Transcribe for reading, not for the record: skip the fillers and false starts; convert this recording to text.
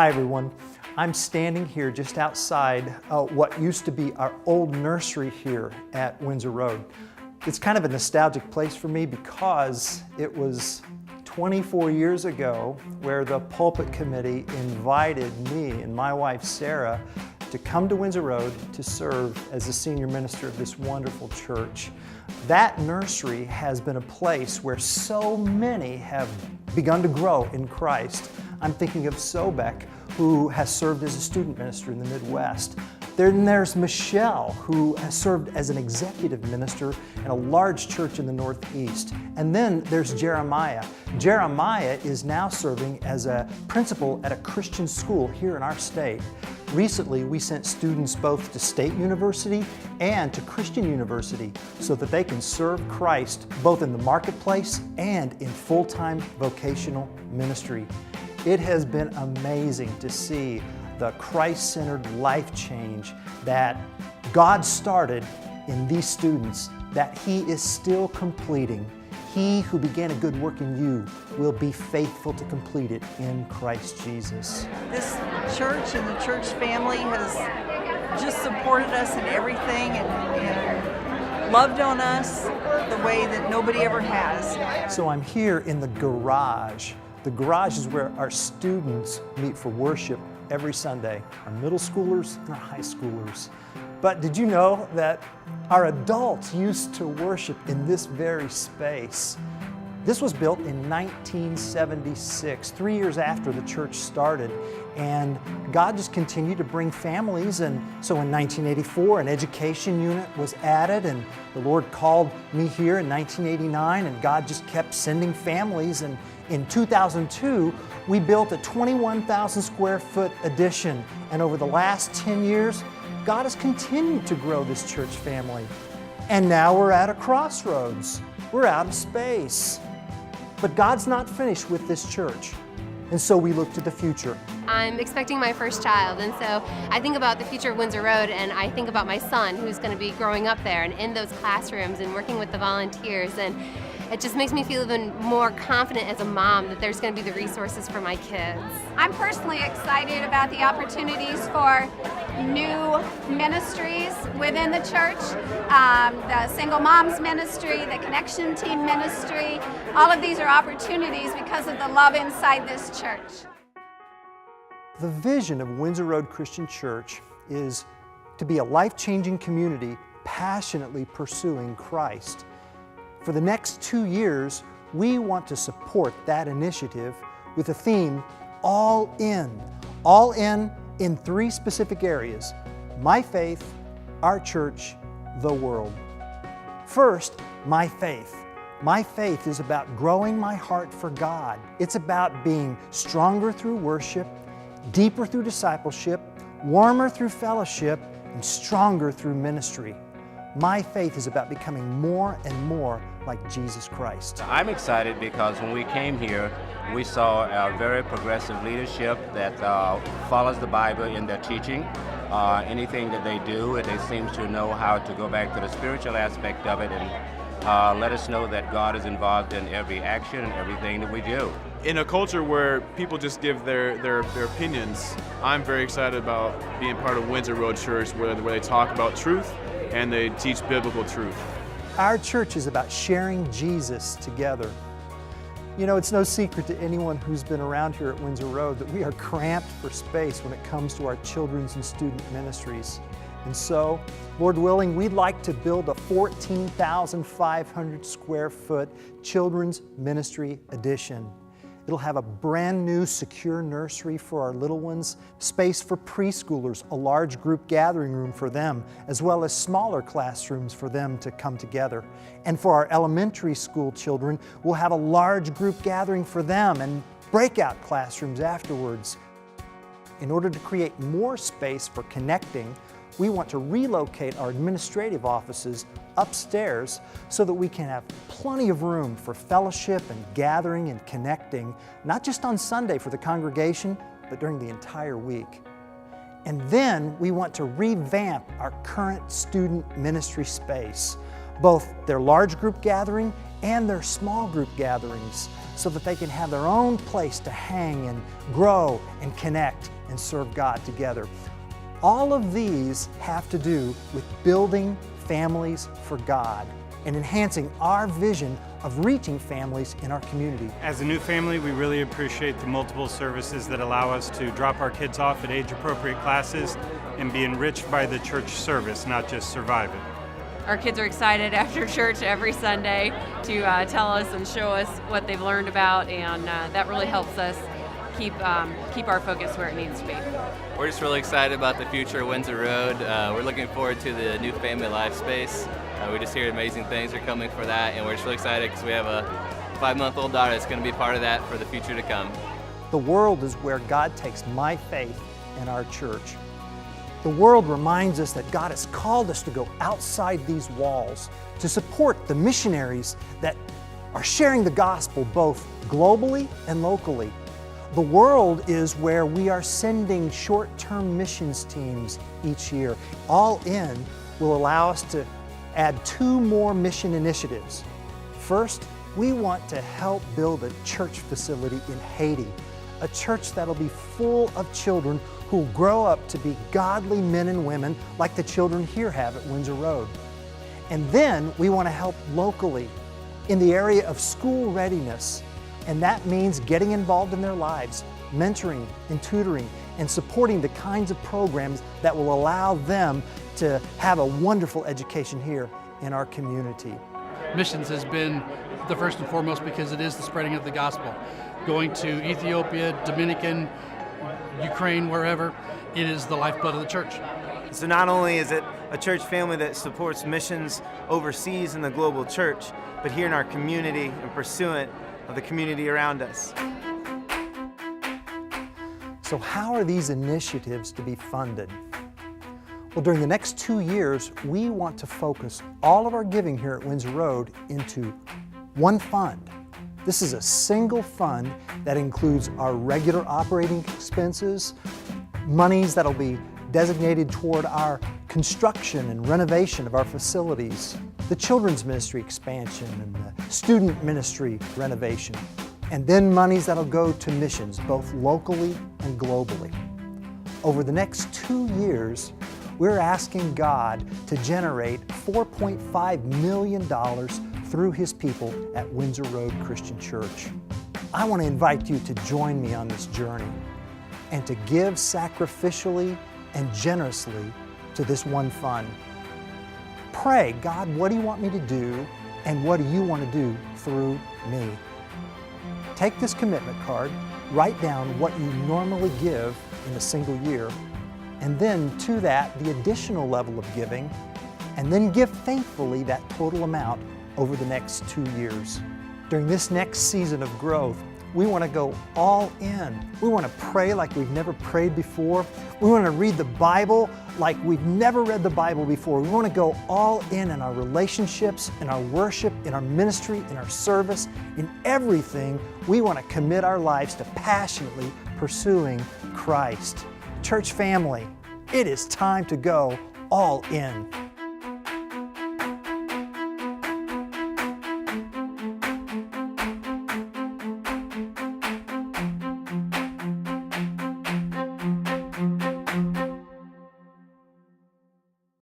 Hi everyone. I'm standing here just outside what used to be our old nursery here at Windsor Road. It's kind of a nostalgic place for me because it was 24 years ago where the pulpit committee invited me and my wife Sarah to come to Windsor Road to serve as the senior minister of this wonderful church. That nursery has been a place where so many have begun to grow in Christ. I'm thinking of Sobek, who has served as a student minister in the Midwest. Then there's Michelle, who has served as an executive minister in a large church in the Northeast. And then there's Jeremiah. Jeremiah is now serving as a principal at a Christian school here in our state. Recently, we sent students both to State University and to Christian University so that they can serve Christ both in the marketplace and in full-time vocational ministry. It has been amazing to see the Christ-centered life change that God started in these students, that He is still completing. He who began a good work in you will be faithful to complete it in Christ Jesus. This church and the church family has just supported us in everything and loved on us the way that nobody ever has. So I'm here in the garage. The garage is where our students meet for worship every Sunday, our middle schoolers and our high schoolers. But did you know that our adults used to worship in this very space? This was built in 1976, 3 years after the church started, and God just continued to bring families, and so in 1984 an education unit was added, and the Lord called me here in 1989, and God just kept sending families, and in 2002 we built a 21,000 square foot addition, and over the last 10 years God has continued to grow this church family. And now we're at a crossroads. We're out of space. But God's not finished with this church. And so we look to the future. I'm expecting my first child, and so I think about the future of Windsor Road, and I think about my son who's going to be growing up there and in those classrooms and working with the volunteers, and it just makes me feel even more confident as a mom that there's going to be the resources for my kids. I'm personally excited about the opportunities for new ministries within the church, the Single Moms Ministry, the Connection Team Ministry. All of these are opportunities because of the love inside this church. The vision of Windsor Road Christian Church is to be a life-changing community passionately pursuing Christ. For the next 2 years, we want to support that initiative with the theme, All In. All in 3 specific areas: my faith, our church, the world. First, my faith. My faith is about growing my heart for God. It's about being stronger through worship, deeper through discipleship, warmer through fellowship, and stronger through ministry. My faith is about becoming more and more like Jesus Christ. I'm excited because when we came here, we saw a very progressive leadership that follows the Bible in their teaching. Anything that they do, they seem to know how to go back to the spiritual aspect of it and let us know that God is involved in every action and everything that we do. In a culture where people just give their opinions, I'm very excited about being part of Windsor Road Church where they talk about truth and they teach biblical truth. Our church is about sharing Jesus together. You know, it's no secret to anyone who's been around here at Windsor Road that we are cramped for space when it comes to our children's and student ministries. And so, Lord willing, we'd like to build a 14,500 square foot children's ministry addition. It'll have a brand new secure nursery for our little ones, space for preschoolers, a large group gathering room for them, as well as smaller classrooms for them to come together. And for our elementary school children, we'll have a large group gathering for them and breakout classrooms afterwards. In order to create more space for connecting, we want to relocate our administrative offices upstairs so that we can have plenty of room for fellowship and gathering and connecting, not just on Sunday for the congregation, but during the entire week. And then we want to revamp our current student ministry space, both their large group gathering and their small group gatherings, so that they can have their own place to hang and grow and connect and serve God together. All of these have to do with building families for God and enhancing our vision of reaching families in our community. As a new family, we really appreciate the multiple services that allow us to drop our kids off at age-appropriate classes and be enriched by the church service, not just survive it. Our kids are excited after church every Sunday to tell us and show us what they've learned about, and that really helps us keep our focus where it needs to be. We're just really excited about the future of Windsor Road. We're looking forward to the new family life space. We just hear amazing things are coming for that, and we're just really excited because we have a 5-month-old daughter that's going to be part of that for the future to come. The world is where God takes my faith and our church. The world reminds us that God has called us to go outside these walls to support the missionaries that are sharing the gospel both globally and locally. The world is where we are sending short-term missions teams each year. All in will allow us to add 2 more mission initiatives. First, we want to help build a church facility in Haiti, a church that'll be full of children who'll grow up to be godly men and women like the children here have at Windsor Road. And then we want to help locally in the area of school readiness, and that means getting involved in their lives, mentoring and tutoring, and supporting the kinds of programs that will allow them to have a wonderful education here in our community. Missions has been the first and foremost because it is the spreading of the gospel. Going to Ethiopia, Dominican, Ukraine, wherever, it is the lifeblood of the church. So not only is it a church family that supports missions overseas in the global church, but here in our community and pursuant of the community around us. So how are these initiatives to be funded? Well, during the next 2 years, we want to focus all of our giving here at Windsor Road into one fund. This is a single fund that includes our regular operating expenses, monies that'll be designated toward our construction and renovation of our facilities, the children's ministry expansion and the student ministry renovation, and then monies that'll go to missions, both locally and globally. Over the next 2 years, we're asking God to generate $4.5 million through His people at Windsor Road Christian Church. I want to invite you to join me on this journey and to give sacrificially and generously to this one fund. Pray, God, what do you want me to do, and what do you want to do through me? Take this commitment card, write down what you normally give in a single year, and then to that, the additional level of giving, and then give faithfully that total amount over the next 2 years. During this next season of growth, we want to go all in. We want to pray like we've never prayed before. We want to read the Bible like we've never read the Bible before. We want to go all in our relationships, in our worship, in our ministry, in our service, in everything. We want to commit our lives to passionately pursuing Christ. Church family, it is time to go all in.